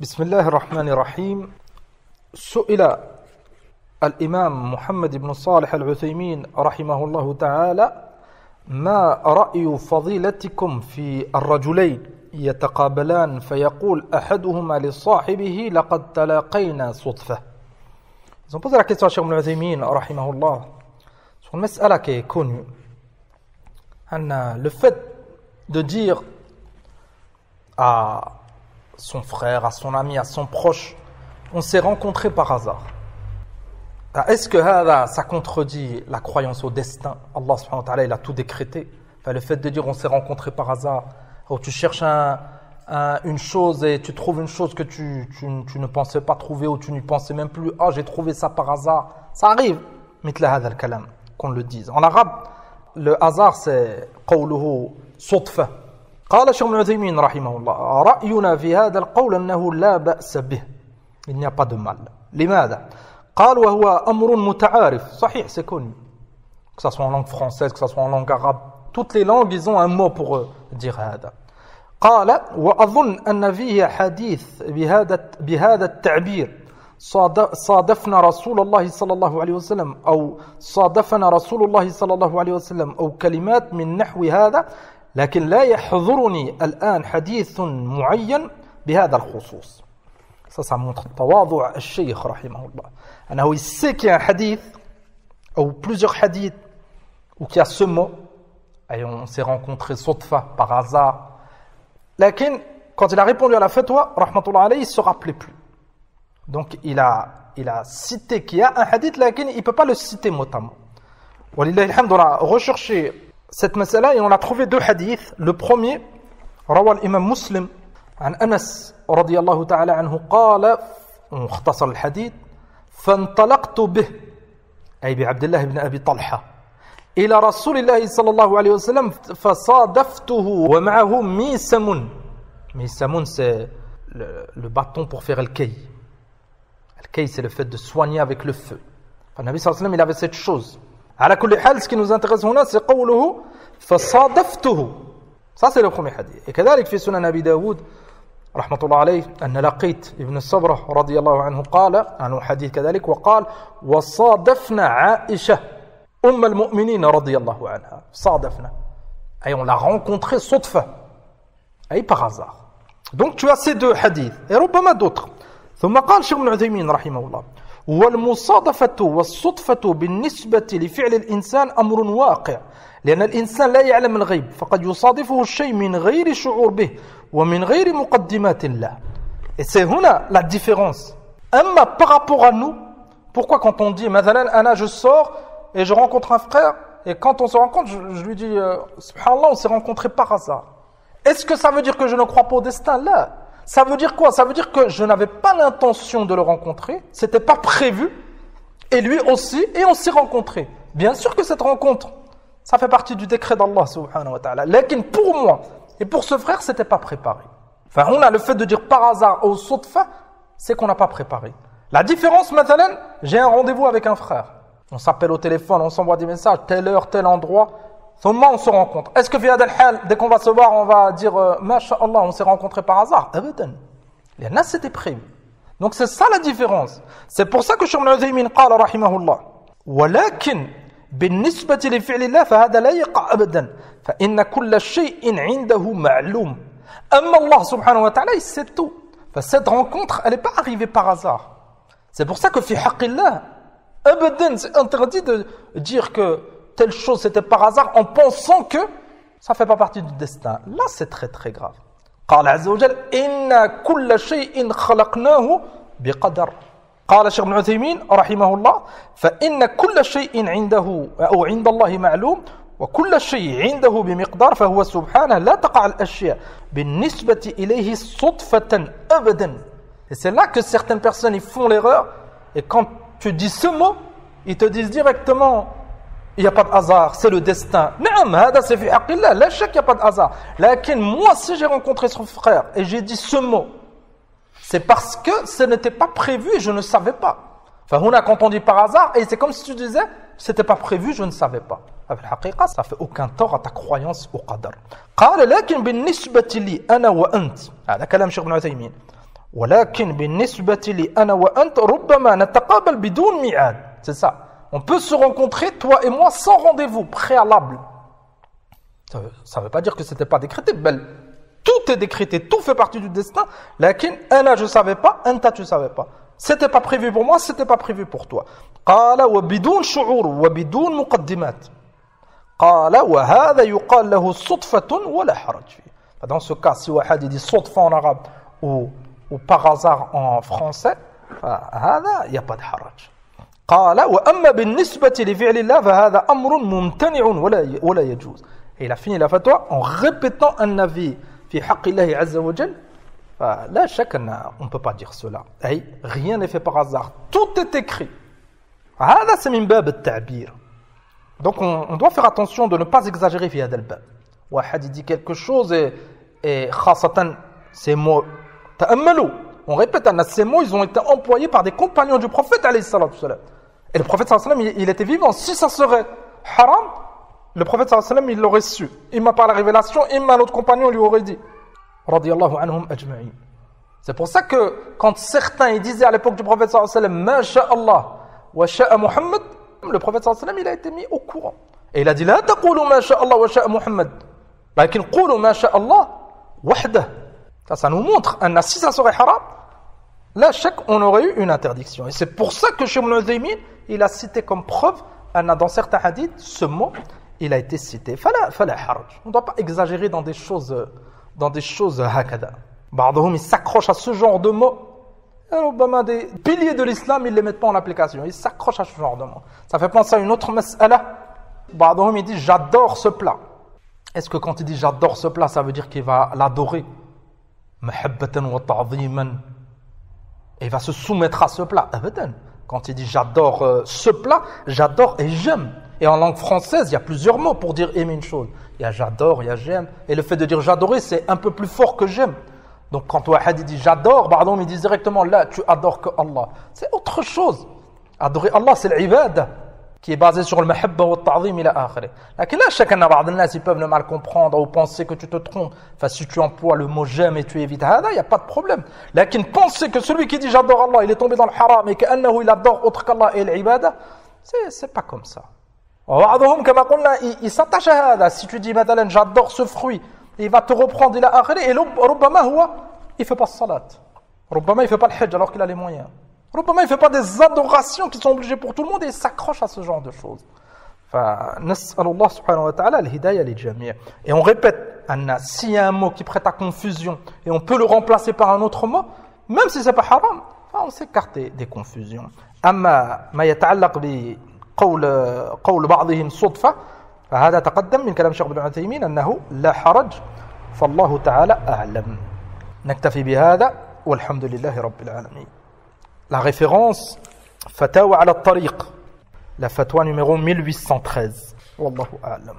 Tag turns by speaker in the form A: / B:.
A: بسم الله الرحمن الرحيم. سئل الإمام محمد بن صالح العثيمين رحمه الله تعالى: ما رأي فضيلتكم في الرجلين يتقابلان فيقول أحدهما لصاحبه لقد تلاقينا صدفة. Ils ont posé la question à Cheikh Ibn Uthaymin rahimahullah sur une mas'ala qui est connue. Le fait de dire à son frère, à son ami, à son proche, on s'est rencontrés par hasard. Est-ce que ça contredit la croyance au destin? Allah subhanahu wa ta'ala, il a tout décrété. Le fait de dire on s'est rencontrés par hasard, ou tu cherches une chose et tu trouves une chose que tu ne pensais pas trouver ou tu n'y pensais même plus. Ah, j'ai trouvé ça par hasard. Ça arrive. Mitla hadha al-kalam, qu'on le dise. En arabe, le hasard c'est qawluhu صدفة. قال الشيخ ابن عثيمين رحمه الله: رأينا في هذا القول أنه لا بأس به. Il n'y a pas de mal. لماذا؟ قال وهو أمر متعارف. صحيح, c'est connu. Que ça soit en langue française, que ça soit en langue arabe, toutes les langues, ils ont un mot pour dire هذا. قال وأظن أن فيه حديث بهذا التعبير صادفنا رسول الله صلى الله عليه وسلم أو صادفنا رسول الله صلى الله عليه وسلم أو كلمات من نحو هذا، لكن لا يحضرني الآن حديث معين بهذا الخصوص. Ça montre تواضع الشيخ رحمه الله. أنه il sait qu'il y a un hadith ou plusieurs hadiths ou qu'il y a ce mot et on s'est rencontrés صدفة par hasard. Lakin, quand il a répondu à la fatwa, rahmatullah alayhi, il ne se rappelait plus. Donc il a cité qu'il y a un hadith, lakin il ne peut pas le citer mot à mot. Walillahi alhamd, on a recherché cette masala et on a trouvé deux hadiths. Le premier, روى الإمام مسلم عن أنس رضي الله تعالى عنه قال، مختصر الحديث: فانطلقت به أي بعبد الله بن أبي طلحة إلى رسول الله صلى الله عليه وسلم فصادفته ومعه ميسم. ميسم c'est le bâton pour faire le kay. Le kay c'est le fait de soigner avec le feu. Le Nabi sallallahu alayhi wa sallam il avait cette chose. على كل حال, ce qui nous intéresse هنا c'est قوله فصادفته. Ça c'est le premier hadith. Et كذلك في سنن أبي داود رحمة الله عليه أن لقيت ابن الصبرة رضي الله عنه قال عنه حديث كذلك وقال: وصادفنا عائشة أم المؤمنين رضي الله عنها. صادفنا et on l'a rencontré صدفة et par hasard. Donc tu as ces deux hadiths et ربما d'autres. ثم قال شيخ ابن عثيمين رحمه الله: والمصادفة والصدفة بالنسبة لفعل الإنسان أمر واقع، لأن الإنسان لا يعلم الغيب فقد يصادفه الشيء من غير شعور به ومن غير مقدمات الله. Et c'est هنا la différence. أما par rapport à nous, pourquoi quand on dit مثلا أنا je sors et je rencontre un frère et quand on se rencontre je lui dis subhanallah on s'est rencontrés par hasard. Est-ce que ça veut dire que je ne crois pas au destin? Là, ça veut dire quoi? Ça veut dire que je n'avais pas l'intention de le rencontrer, c'était pas prévu, et lui aussi, et on s'est rencontrés. Bien sûr que cette rencontre, ça fait partie du décret d'Allah subhanahu wa ta'ala. Lakin pour moi et pour ce frère, c'était pas préparé. Enfin, on a le fait de dire par hasard au صدفة, c'est qu'on n'a pas préparé. La différence, maintenant, j'ai un rendez-vous avec un frère. On s'appelle au téléphone, on s'envoie des messages, telle heure, tel endroit. Seulement on se rencontre. Est-ce que dès qu'on va se voir, on va dire Masha'Allah, on s'est rencontrés par hasard? Abadan. Il y en a, c'était prévu. Donc c'est ça la différence. C'est pour ça que Cheikh Ibn Uthaymin قال رحمه الله: ولكن بالنسبة لفعل الله فهذا لا يقع أبدا فإن كل شيء عنده معلوم. أما Allah subhanahu wa ta'ala, il sait tout. Cette rencontre, elle n'est pas arrivée par hasard. C'est pour ça que في حق الله abadan, c'est interdit de dire que telle chose c'était par hasard en pensant que ça fait pas partie du destin. Là c'est très très grave. قال عز وجل: إن كل شيء خلقناه بقدر. قال الشيخ ابن عثيمين رحمه الله: فإن كل شيء عنده أو عند الله معلوم وكل شيء عنده بمقدار فهو سبحانه لا تقع الأشياء بالنسبة إليه صدفة أبدا. Et c'est là que certaines personnes ils font l'erreur et quand tu dis ce mot, ils te disent directement il n'y a pas de hasard, c'est le destin. Non, c'est fi haqqillah, la chèque, il n'y a pas de hasard. Lakin moi, si j'ai rencontré son frère et j'ai dit ce mot, c'est parce que ce n'était pas prévu et je ne savais pas. Enfin, quand on dit par hasard, et c'est comme si tu disais, c'était pas prévu, je ne savais pas. Ça fait aucun tort à ta croyance au qadar. قال لكن بالنسبة لي أنا وأنت هذا كلام شيخ ابن عثيمين ولكن بالنسبة لي أنا وأنت ربما نتقابل بدون ميعاد. C'est ça. On peut se rencontrer, toi et moi, sans rendez-vous préalable. Ça ne veut pas dire que c'était pas décrété. Tout est décrété, tout fait partie du destin. لكن أنا je savais pas, أنت tu savais pas. C'était pas prévu pour moi, c'était pas prévu pour toi. قال وبدون شعور وبدون مقدمات. قال وهذا يقال له صدفة ولا حرج فيه. Dans ce cas, si Wahad dit صدفة en arabe ou par hasard en français, هذا il n'y a pas de حرج. قال وأما بالنسبة لفعل الله فهذا أمر ممتنع ولا يجوز. Et il a fini la fatwa en répétant un avis في حق الله عز وجل. Là, chacun, on ne peut pas dire cela. Rien n'est fait par hasard. Tout est écrit. هذا c'est من باب التعبير. Donc on doit faire attention de ne pas exagérer في هذا الباب. واحد dit quelque chose et خاصة ces mots تأملوا. On répète, ces mots ils ont été employés par des compagnons du prophète alayhi salatu wassalam. Et le prophète sallallahu alayhi wa sallam il était vivant. Si ça serait haram, le prophète sallallahu alayhi wa sallam il l'aurait su. Imma par la révélation, imma notre compagnon lui aurait dit. Radiyallahu anhum ajma'in. C'est pour ça que quand certains ils disaient à l'époque du prophète sallallahu alayhi wa sallam ma sha'Allah wa sha'a Muhammad, le prophète sallallahu alayhi wa sallam il a été mis au courant. Et il a dit la taqulu ma sha'Allah wa sha'a Muhammad. Lakin qulu ma sha'Allah wahdah. Ça nous montre si ça serait haram, là on aurait eu une interdiction. Et c'est pour ça que Cheikh Ibn Uthaymin il a cité comme preuve dans certains hadiths ce mot il a été cité. Fala haraj. On ne doit pas exagérer dans des choses hakada. Ba'dhum ils s'accrochent à ce genre de mots. Des piliers de l'islam ils les mettent pas en application. Ils s'accrochent à ce genre de mots. Ça fait penser à une autre mas'ala. Ba'dhum il dit j'adore ce plat. Est-ce que quand il dit j'adore ce plat ça veut dire qu'il va l'adorer? Mahabbatan wa ta'ziman. Et il va se soumettre à ce plat. Abadan. Quand il dit j'adore ce plat, j'adore et j'aime. Et en langue française, il y a plusieurs mots pour dire aimer une chose. Il y a j'adore, il y a j'aime. Et le fait de dire j'adorer, c'est un peu plus fort que j'aime. Donc quand Wahad dit j'adore, pardon, il dit directement là, tu adores que Allah. C'est autre chose. Adorer Allah, c'est l'ibad qui est basé sur le mahabba wa ta'zim ila akhirih. Là, chacun ils peuvent le mal comprendre ou penser que tu te trompes. Enfin, si tu emploies le mot j'aime et tu évites hada, il n'y a pas de problème. Là, penser que celui qui dit j'adore Allah, il est tombé dans le haram et qu'il adore autre qu'Allah et l'ibada, c'est pas comme ça. Il s'attache à hada. Si tu dis madalen, j'adore ce fruit, il va te reprendre ila akhirih et rubbama il fait pas salat. Rubbama il fait pas le hajj alors qu'il a les moyens. Rubbama il fait pas des adorations qui sont obligées pour tout le monde et il s'accroche à ce genre de choses. Nas'alullah subhanahu wa ta'ala al-hidayah li jami'. Et on répète, s'il y a un mot qui prête à confusion et on peut le remplacer par un autre mot, même si c'est pas haram, on s'écarte des confusions. Amma ma yata'allaq bi قول بعضهم صدفة فهذا تقدم من كلام الشيخ ابن عثيمين أنه لا حرج فالله تعالى أعلم. نكتفي بهذا والحمد لله رب العالمين. La référence Fatawa ala Tariq, la fatwa numéro 1813. Wallahu a'lam.